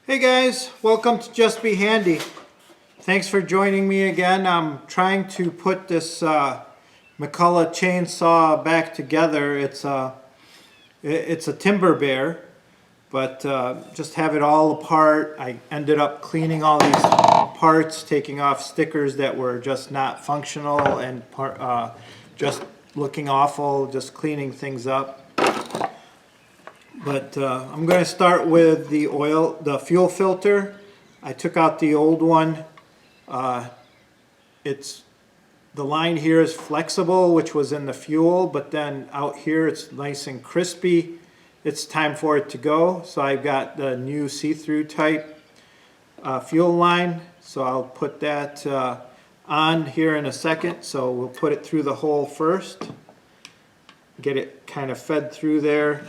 Hey guys, welcome to Just Be Handy. Thanks for joining me again. I'm trying to put this McCulloch chainsaw back together. It's a timber bear, but just have it all apart. I ended up cleaning all these parts, taking off stickers that were just not functional and just looking awful, just cleaning things up. But I'm going to start with the fuel filter. I took out the old one. The line here is flexible, which was in the fuel, but then out here it's nice and crispy. It's time for it to go. So I've got the new see-through type fuel line. So I'll put that on here in a second. So we'll put it through the hole first. Get it kind of fed through there.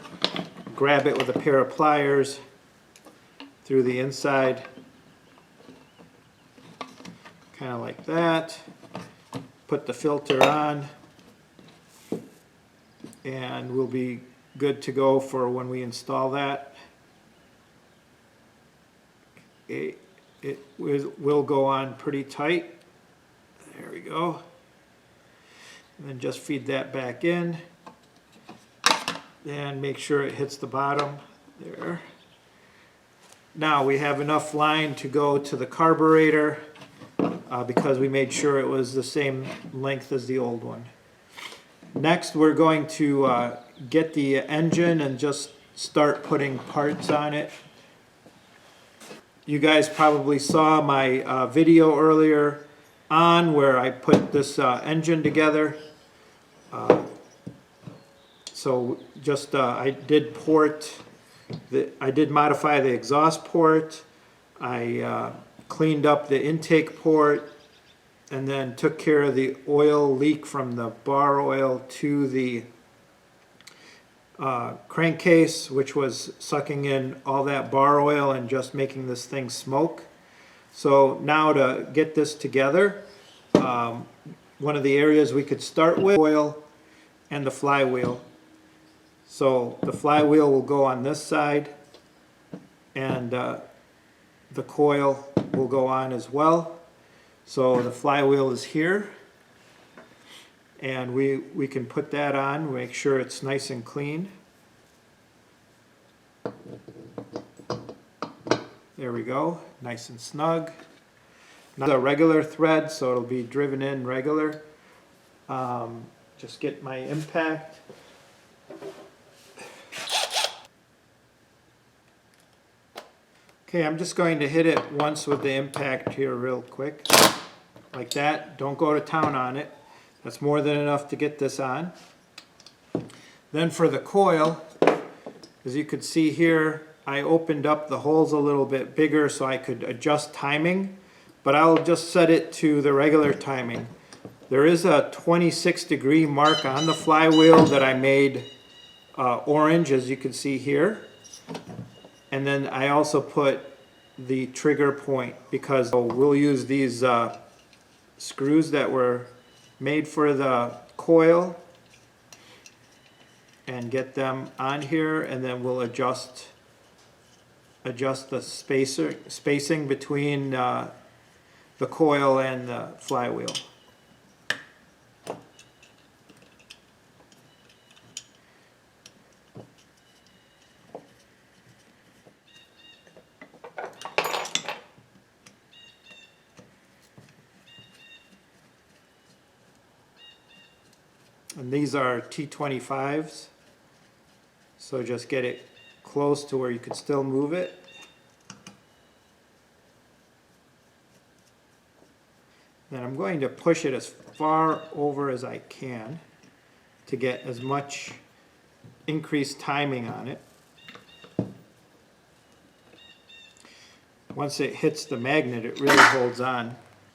Grab it with a pair of pliers through the inside, kind of like that. Put the filter on, and we'll be good to go for when we install that. It will go on pretty tight. There we go. And then just feed that back in. And make sure it hits the bottom there. Now we have enough line to go to the carburetor because we made sure it was the same length as the old one. Next we're going to get the engine and just start putting parts on it. You guys probably saw my video earlier on where I put this engine together. So just I did modify the exhaust port. I cleaned up the intake port, and then took care of the oil leak from the bar oil to the crankcase, which was sucking in all that bar oil and just making this thing smoke. So now to get this together, one of the areas we could start with oil and the flywheel. So the flywheel will go on this side, and the coil will go on as well. So the flywheel is here, and we can put that on, make sure it's nice and clean. There we go, nice and snug. Now a regular thread, so it'll be driven in regular. Just get my impact. Okay, I'm just going to hit it once with the impact here real quick, like that. Don't go to town on it. That's more than enough to get this on. Then for the coil, as you could see here, I opened up the holes a little bit bigger so I could adjust timing, but I'll just set it to the regular timing. There is a 26-degree mark on the flywheel that I made orange, as you can see here. And then I also put the trigger point because we'll use these screws that were made for the coil and get them on here, and then we'll adjust the spacing between the coil and the flywheel. And these are T25s, so just get it close to where you can still move it. Then I'm going to push it as far over as I can to get as much increased timing on it. Once it hits the magnet, it really holds on.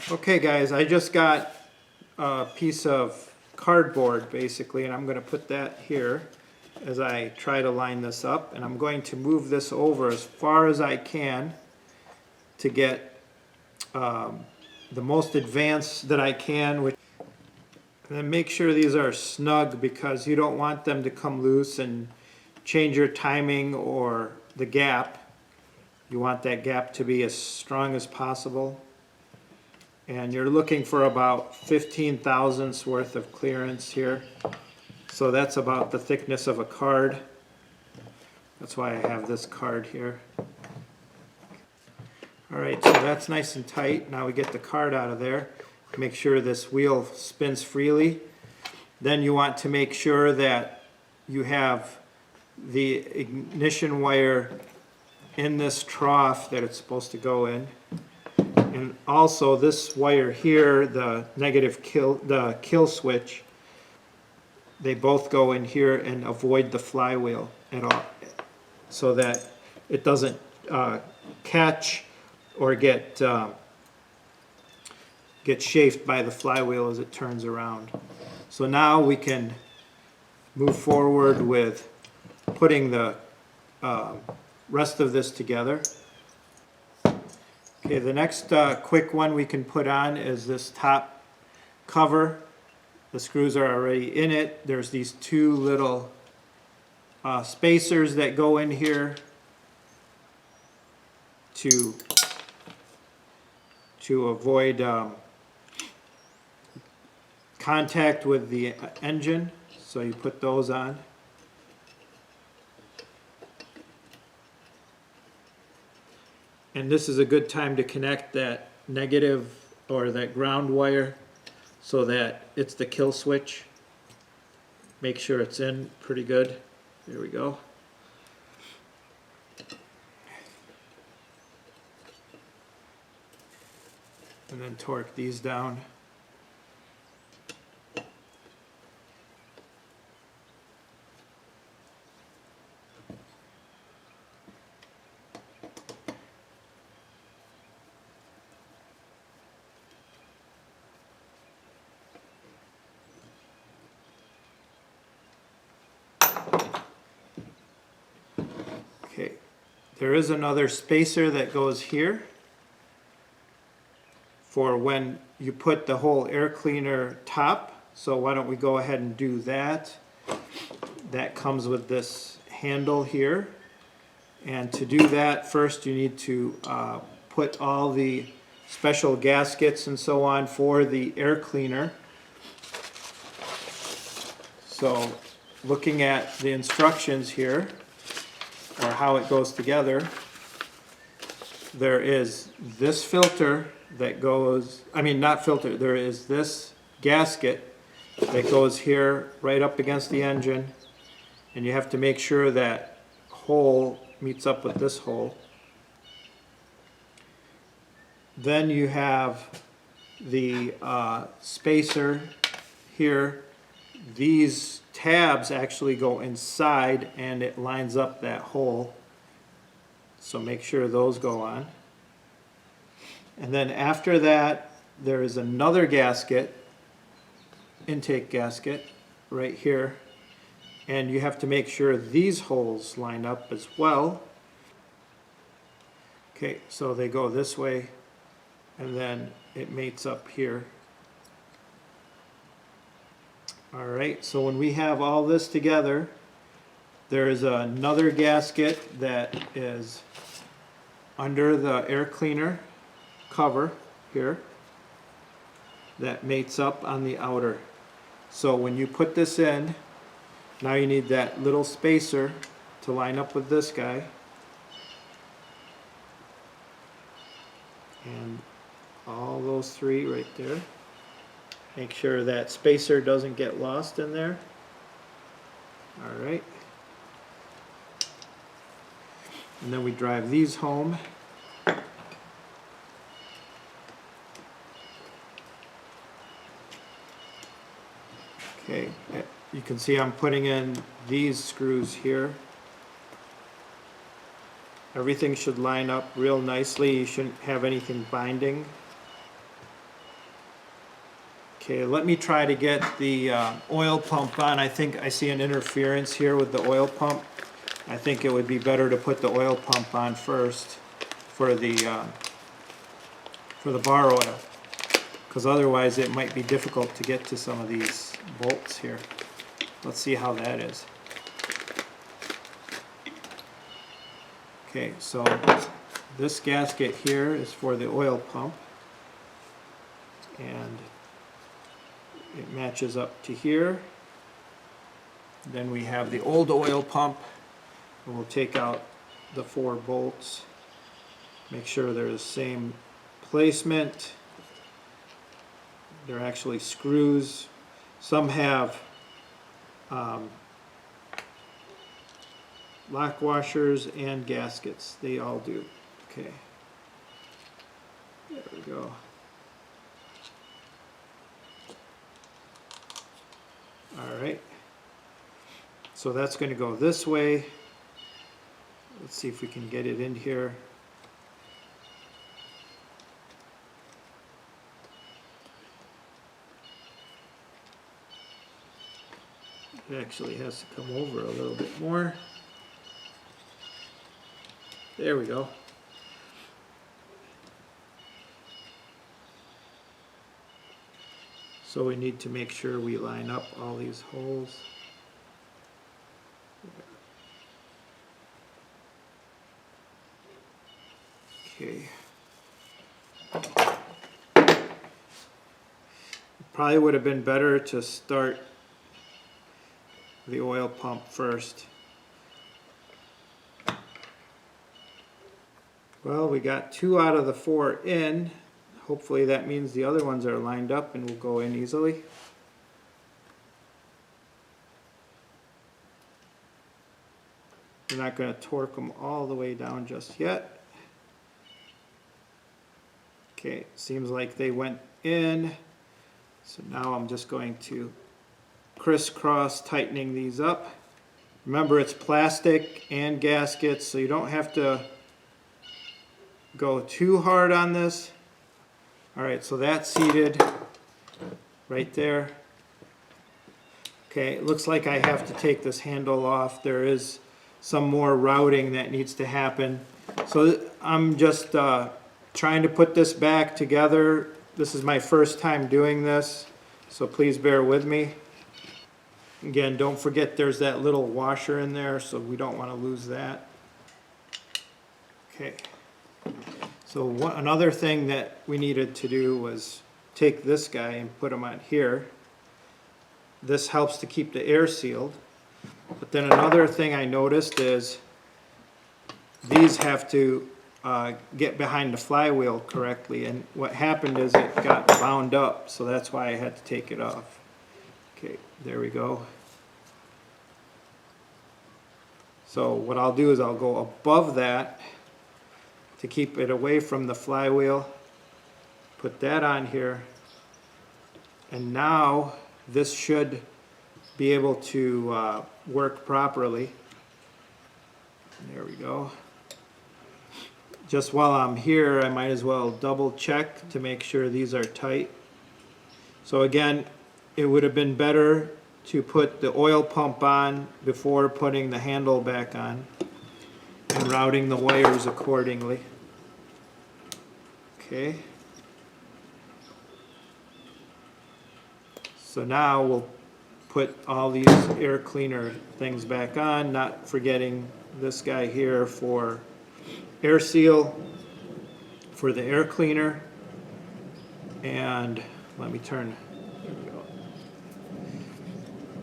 Okay guys, I just got a piece of cardboard basically, and I'm going to put that here as I try to line this up, and I'm going to move this over as far as I can to get the most advanced that I can. And then make sure these are snug because you don't want them to come loose and change your timing or the gap. You want that gap to be as strong as possible. And you're looking for about 15 thousandths worth of clearance here. So that's about the thickness of a card. That's why I have this card here. Alright, so that's nice and tight. Now we get the card out of there. Make sure this wheel spins freely. Then you want to make sure that you have the ignition wire in this trough that it's supposed to go in. And also this wire here, the kill switch, they both go in here and avoid the flywheel at all, so that it doesn't catch or get chafed by the flywheel as it turns around. So now we can move forward with putting the rest of this together. Okay, the next quick one we can put on is this top cover. The screws are already in it. There's these two little spacers that go in here to avoid contact with the engine. So you put those on. And this is a good time to connect that negative or that ground wire so that it's the kill switch. Make sure it's in pretty good. There we go. And then torque these down. Okay, there is another spacer that goes here for when you put the whole air cleaner top. So why don't we go ahead and do that. That comes with this handle here. And to do that, first you need to put all the special gaskets and so on for the air cleaner. So looking at the instructions here, or how it goes together, there is this filter that goes, there is this gasket that goes here right up against the engine, and you have to make sure that hole meets up with this hole. Then you have the spacer here. These tabs actually go inside and it lines up that hole, so make sure those go on. And then after that there is another gasket, intake gasket, right here, and you have to make sure these holes line up as well. Okay, so they go this way and then it mates up here. Alright, so when we have all this together, there is another gasket that is under the air cleaner cover here that mates up on the outer. So when you put this in, now you need that little spacer to line up with this guy. And all those three right there. Make sure that spacer doesn't get lost in there. Alright. And then we drive these home. Okay, you can see I'm putting in these screws here. Everything should line up real nicely. You shouldn't have anything binding. Okay, let me try to get the oil pump on. I think I see an interference here with the oil pump. I think it would be better to put the oil pump on first for the bar oil, because otherwise it might be difficult to get to some of these bolts here. Let's see how that is. Okay, so This gasket here is for the oil pump, and it matches up to here. Then we have the old oil pump, and we'll take out the 4 bolts, make sure they're the same placement. They're actually screws. Some have lock washers and gaskets. They all do. Okay. There we go. Alright. So that's going to go this way. Let's see if we can get it in here. It actually has to come over a little bit more. There we go. So we need to make sure we line up all these holes. Okay. Probably would have been better to start the oil pump first. Well, we got 2 out of the 4 in. Hopefully that means the other ones are lined up and will go in easily. We're not going to torque them all the way down just yet. Okay, seems like they went in. So now I'm just going to crisscross tightening these up. Remember, it's plastic and gaskets, so you don't have to go too hard on this. Alright, so that's seated right there. Okay, it looks like I have to take this handle off. There is some more routing that needs to happen. So I'm just trying to put this back together. This is my first time doing this, so please bear with me. Again, don't forget there's that little washer in there, so we don't want to lose that. Okay. So another thing that we needed to do was take this guy and put him on here. This helps to keep the air sealed. But then another thing I noticed is these have to get behind the flywheel correctly, and what happened is it got bound up, so that's why I had to take it off. Okay, there we go. So what I'll do is I'll go above that to keep it away from the flywheel, put that on here, and now this should be able to work properly. There we go. Just while I'm here, I might as well double check to make sure these are tight. So again, it would have been better to put the oil pump on before putting the handle back on and routing the wires accordingly. Okay. So now we'll put all these air cleaner things back on, not forgetting this guy here for air seal for the air cleaner. And let me turn, there we go.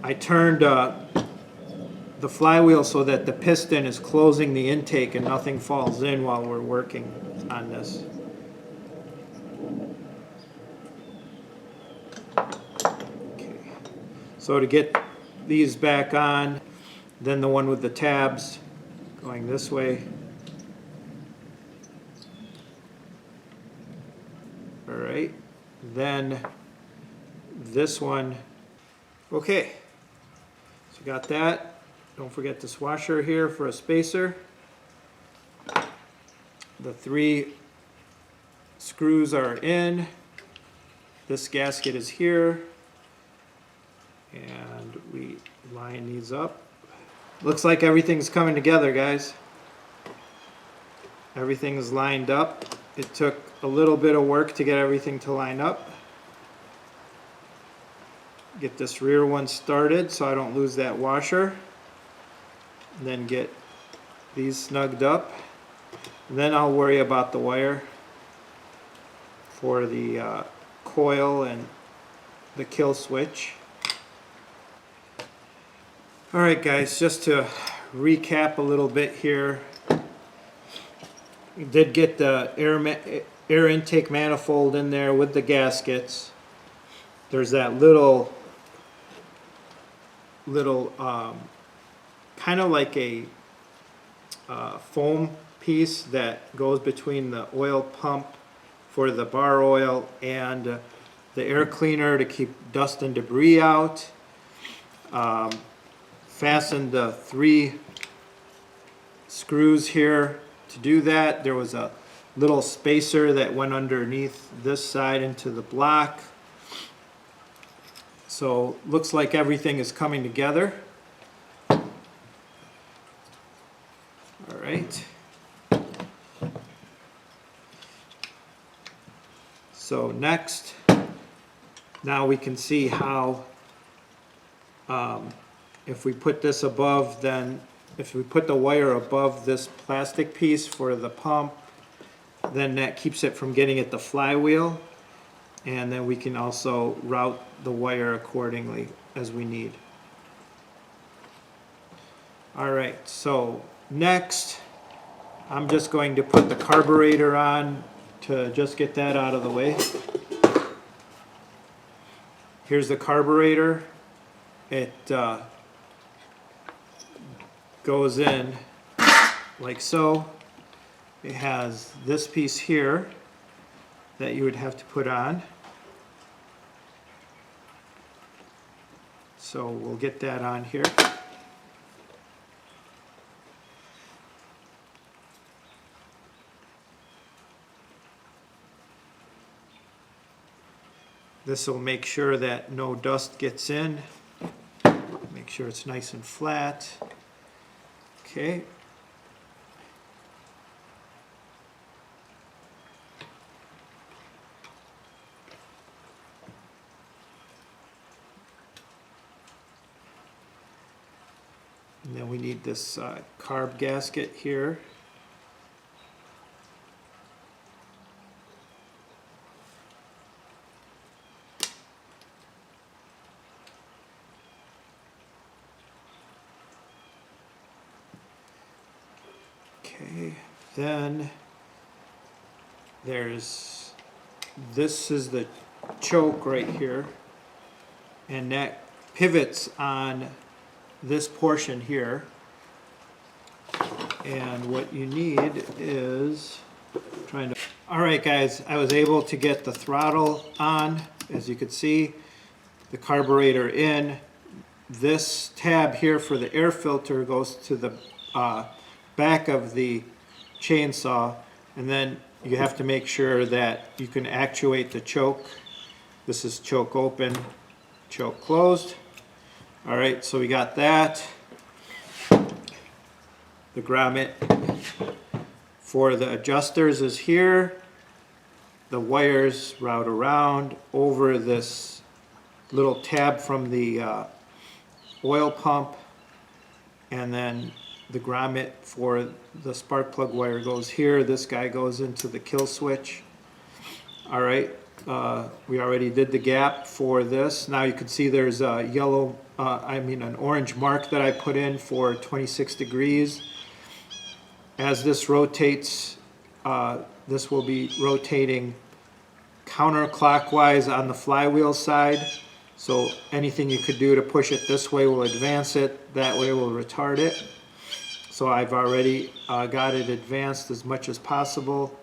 I turned the flywheel so that the piston is closing the intake and nothing falls in while we're working on this. Okay. So to get these back on, then the one with the tabs going this way. Alright, then this one. Okay, so got that. Don't forget this washer here for a spacer. The 3 screws are in. This gasket is here. And we line these up. Looks like everything's coming together, guys. Everything is lined up. It took a little bit of work to get everything to line up. Get this rear one started so I don't lose that washer. And then get these snugged up. And then I'll worry about the wire for the coil and the kill switch. Alright guys, just to recap a little bit here. We did get the air intake manifold in there with the gaskets. There's that little kind of like a foam piece that goes between the oil pump for the bar oil and the air cleaner to keep dust and debris out. Fastened the 3 screws here to do that. There was a little spacer that went underneath this side into the block. So looks like everything is coming together. All right. So next, now we can see how if we put this above, then if we put the wire above this plastic piece for the pump, then that keeps it from getting at the flywheel, and then we can also route the wire accordingly as we need. Alright, so next I'm just going to put the carburetor on to just get that out of the way. Here's the carburetor. It goes in like so. It has this piece here that you would have to put on. So we'll get that on here. This will make sure that no dust gets in. Make sure it's nice and flat. Okay. And then we need this carb gasket here. Okay, then this is the choke right here, and that pivots on this portion here, and what you need is alright guys, I was able to get the throttle on. As you can see, the carburetor in. This tab here for the air filter goes to the back of the chainsaw, and then you have to make sure that you can actuate the choke. This is choke open, choke closed. Alright, so we got that. The grommet for the adjusters is here. The wires route around over this little tab from the oil pump, and then the grommet for the spark plug wire goes here. This guy goes into the kill switch. Alright, we already did the gap for this. Now you can see there's a yellow, an orange mark that I put in for 26 degrees. As this rotates, this will be rotating counterclockwise on the flywheel side. So anything you could do to push it this way will advance it, that way will retard it. So I've already got it advanced as much as possible.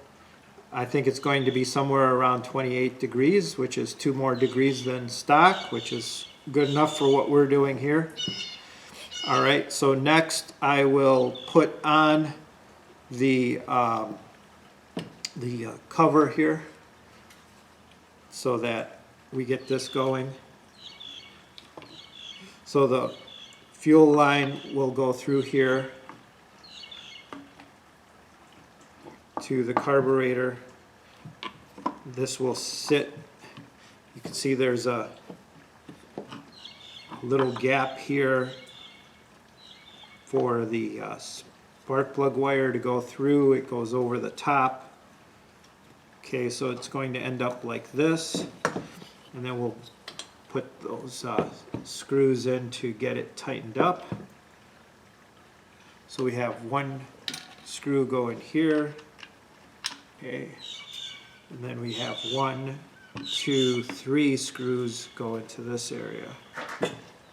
I think it's going to be somewhere around 28 degrees, which is 2 more degrees than stock, which is good enough for what we're doing here. Alright, so next I will put on the cover here so that we get this going. So the fuel line will go through here to the carburetor. This will sit, you can see there's a little gap here for the spark plug wire to go through. It goes over the top. Okay, so it's going to end up like this, and then we'll put those screws in to get it tightened up. So we have one screw going here, okay, and then we have 1, 2, 3 screws go into this area.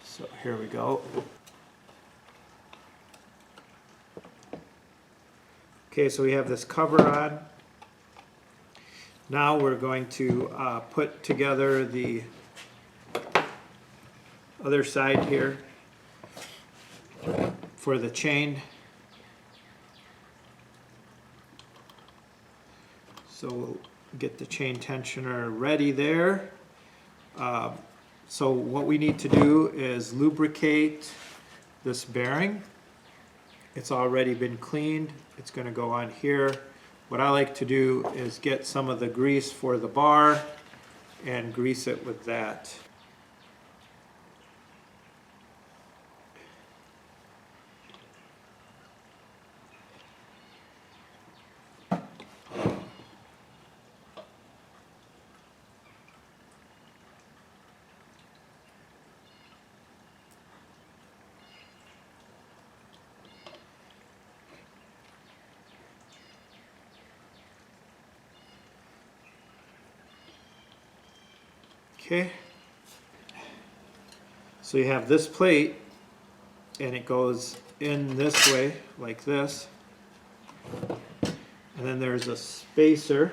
So here we go. Okay, so we have this cover on. Now we're going to put together the other side here for the chain. So we'll get the chain tensioner ready there. So what we need to do is lubricate this bearing. It's already been cleaned. It's going to go on here. What I like to do is get some of the grease for the bar and grease it with that. Okay, so you have this plate and it goes in this way like this, and then there's a spacer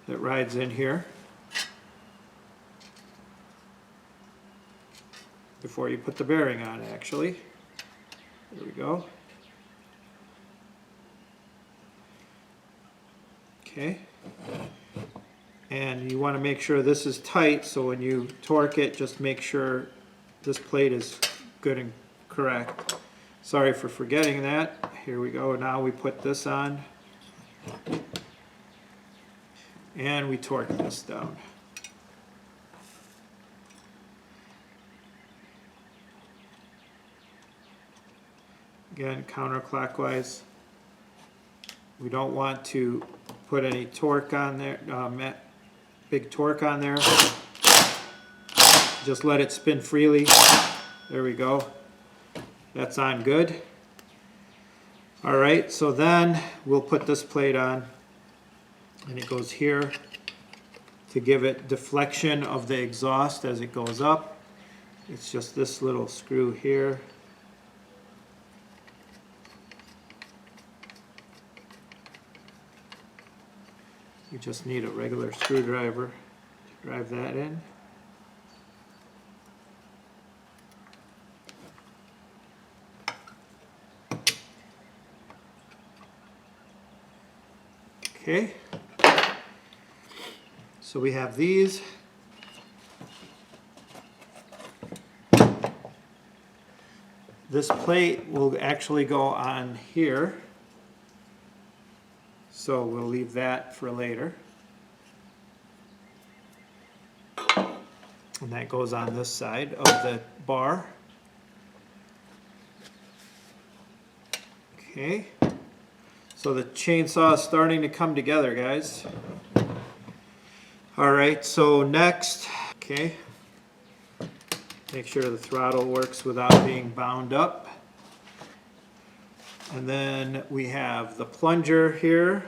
that rides in here before you put the bearing on, actually. There we go. Okay. And you want to make sure this is tight, so when you torque it, just make sure this plate is good and correct. Sorry for forgetting that. Here we go. Now we put this on. And we torque this down. Again, counterclockwise. We don't want to put any torque on there, big torque on there. Just let it spin freely. There we go. That's on good. All right, so then we'll put this plate on, and it goes here to give it deflection of the exhaust as it goes up. It's just this little screw here. You just need a regular screwdriver to drive that in. Okay, so we have these. This plate will actually go on here. So we'll leave that for later. And that goes on this side of the bar. Okay. So the chainsaw is starting to come together, guys. All right, so next, okay, make sure the throttle works without being bound up. And then we have the plunger here,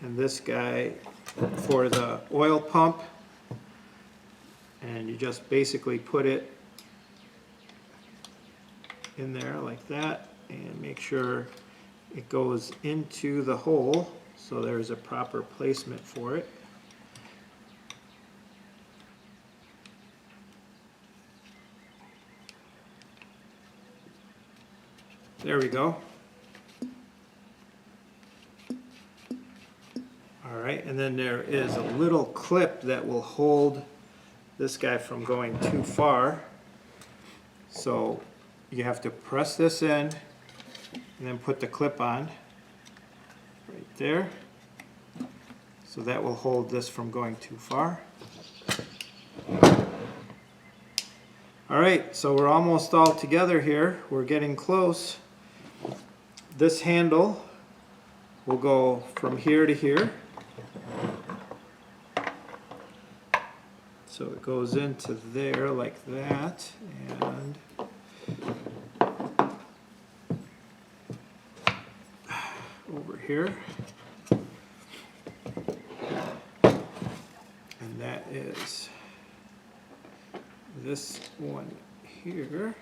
and this guy for the oil pump. And you just basically put it in there like that, and make sure it goes into the hole, so there's a proper placement for it. There we go. All right, and then there is a little clip that will hold this guy from going too far. So you have to press this in and then put the clip on right there. So that will hold this from going too far. All right, so we're almost all together here. We're getting close. this handle will go from here to here. So it goes into there like that, and over here. And that is this one here.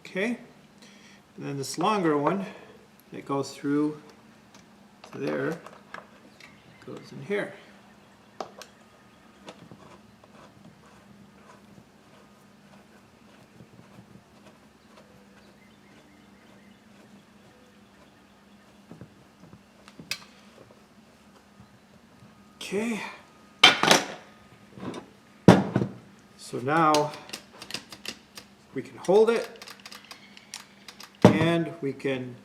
Okay, and then this longer one that goes through to there goes in here. Okay, so now we can hold it and we can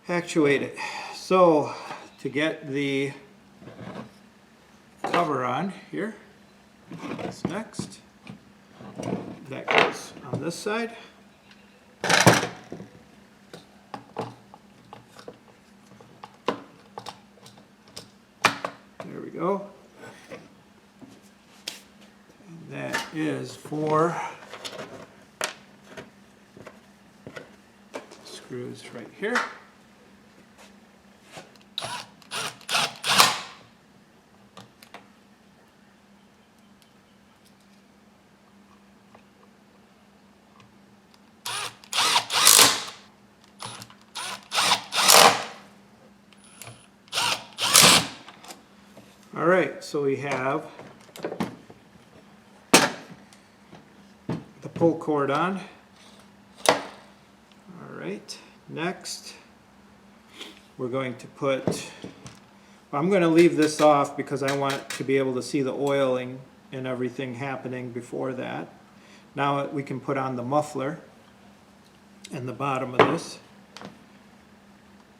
actuate it. So to get the cover on here, that's next. That goes on this side. There we go. And that is for screws right here. All right, so we have the pull cord on. Right, next we're going to put, I'm going to leave this off because I want to be able to see the oiling and everything happening before that. Now we can put on the muffler in the bottom of this.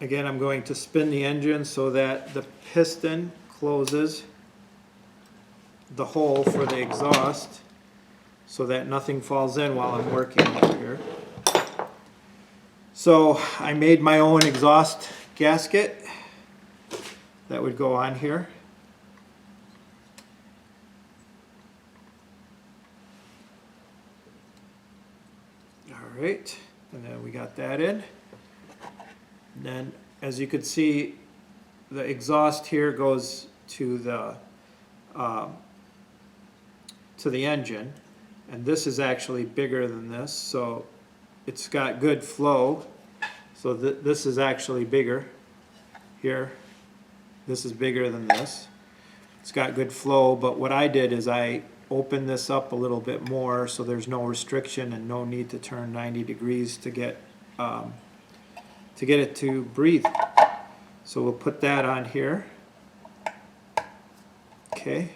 Again, I'm going to spin the engine so that the piston closes the hole for the exhaust so that nothing falls in while I'm working over here. So I made my own exhaust gasket that would go on here. All right, and then we got that in. And then as you can see, the exhaust here goes to the engine, and this is actually bigger than this, so it's got good flow. So this is actually bigger here. This is bigger than this. It's got good flow, but what I did is I opened this up a little bit more so there's no restriction and no need to turn 90 degrees to get it to breathe. So we'll put that on here. Okay.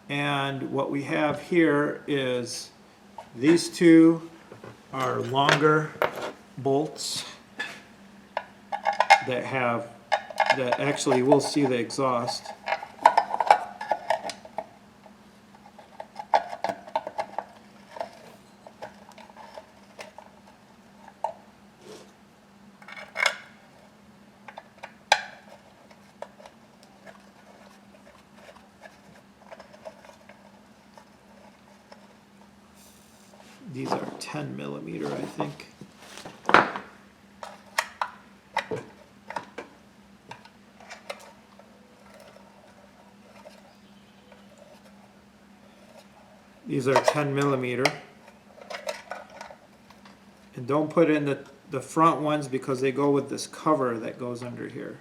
And what we have here is these two are longer bolts that actually will see the exhaust. These are 10 millimeter, I think. These are 10 millimeter. And don't put in the front ones because they go with this cover that goes under here.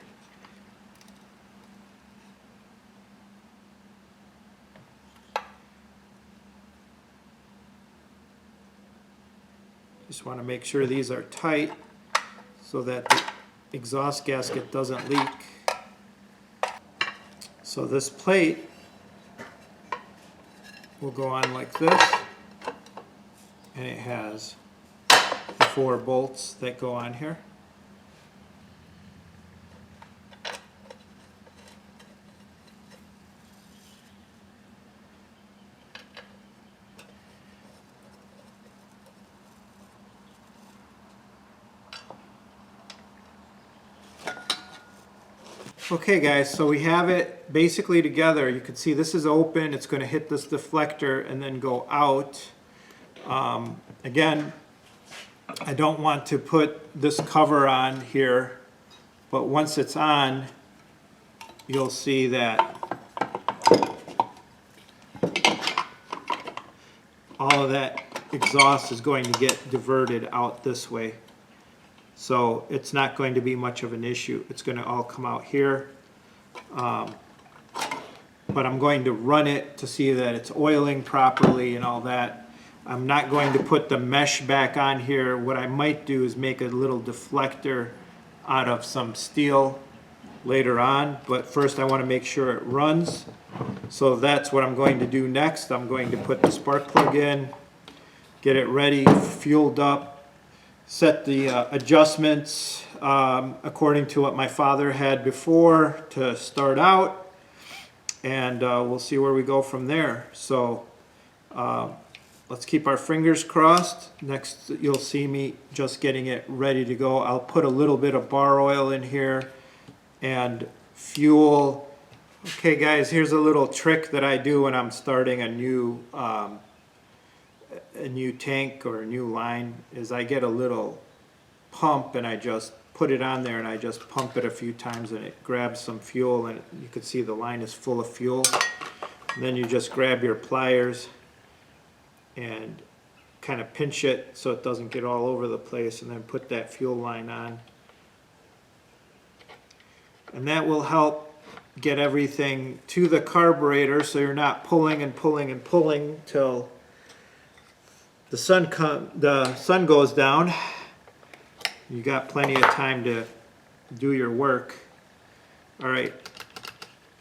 Just want to make sure these are tight so that the exhaust gasket doesn't leak. So this plate will go on like this, and it has the 4 bolts that go on here. Okay guys, so we have it basically together. You can see this is open, it's going to hit this deflector and then go out. Again, I don't want to put this cover on here, but once it's on, you'll see that all of that exhaust is going to get diverted out this way. So it's not going to be much of an issue. It's going to all come out here. But I'm going to run it to see that it's oiling properly and all that. I'm not going to put the mesh back on here. What I might do is make a little deflector out of some steel later on. But first I want to make sure it runs. So that's what I'm going to do next. I'm going to put the spark plug in, get it ready, fueled up, set the adjustments according to what my father had before to start out, and we'll see where we go from there. So let's keep our fingers crossed. Next you'll see me just getting it ready to go. I'll put a little bit of bar oil in here and fuel. Okay guys, here's a little trick that I do when I'm starting a new tank or a new line, is I get a little pump and I just put it on there and I just pump it a few times and it grabs some fuel, and you can see the line is full of fuel. And then you just grab your pliers and kind of pinch it so it doesn't get all over the place, and then put that fuel line on. And that will help get everything to the carburetor so you're not pulling and pulling and pulling till the sun goes down. You got plenty of time to do your work. All right,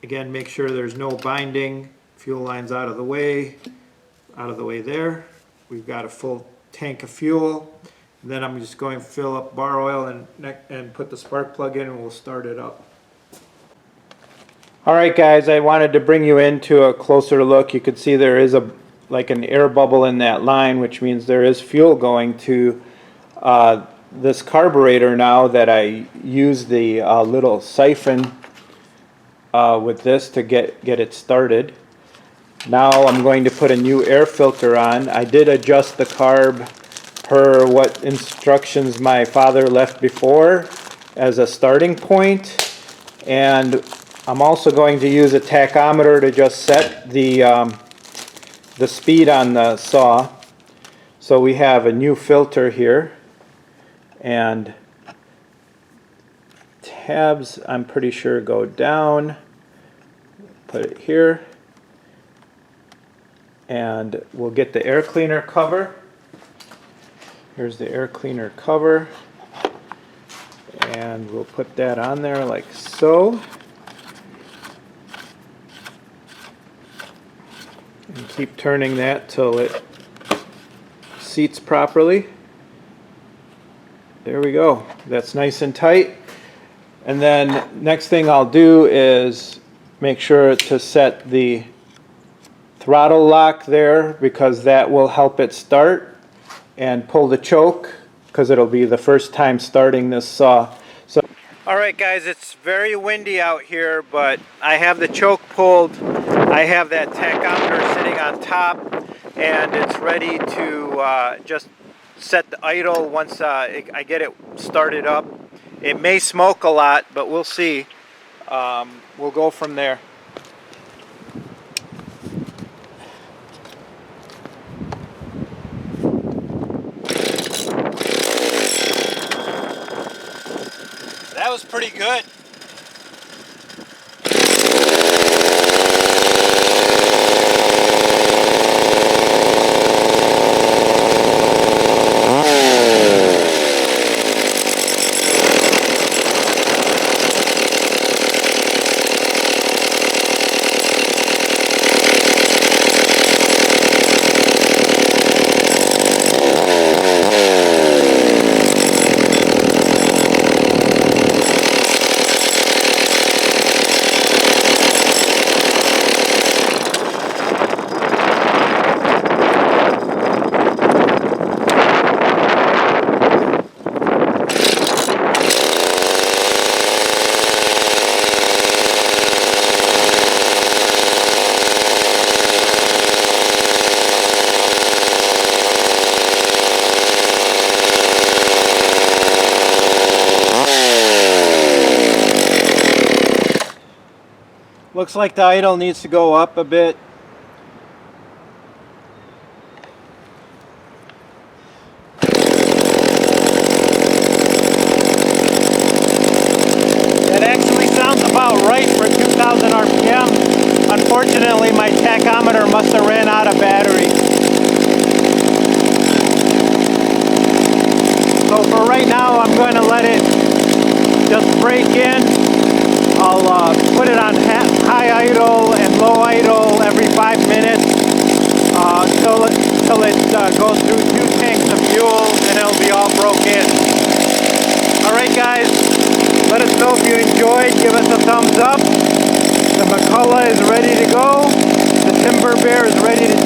again, make sure there's no binding. Fuel line's out of the way there. We've got a full tank of fuel. And then I'm just going to fill up bar oil and put the spark plug in, and we'll start it up. All right guys, I wanted to bring you into a closer look. You can see there is like an air bubble in that line, which means there is fuel going to this carburetor now that I use the little siphon with this to get it started. Now I'm going to put a new air filter on. I did adjust the carb per what instructions my father left before as a starting point, and I'm also going to use a tachometer to just set the speed on the saw. So we have a new filter here, and tabs I'm pretty sure go down. Put it here, and we'll get the air cleaner cover. Here's the air cleaner cover, and we'll put that on there like so. And keep turning that till it seats properly. There we go. That's nice and tight. And then next thing I'll do is make sure to set the throttle lock there, because that will help it start, and pull the choke because it'll be the first time starting this saw. So, alright guys, it's very windy out here, but I have the choke pulled. I have that tachometer sitting on top, and it's ready to just set the idle once I get it started up. It may smoke a lot, but we'll see. We'll go from there. That was pretty good. Looks like the idle needs to go up a bit. That actually sounds about right for 2,000 RPM. Unfortunately, my tachometer must have ran out of battery. So for right now, I'm going to let it just break in. I'll put it on high idle and low idle every 5 minutes till it goes through 2 tanks of fuel, and it'll be all broke in. Alright guys, let us know if you enjoyed. Give us a thumbs up. The McCulloch is ready to go. The Timber Bear is ready to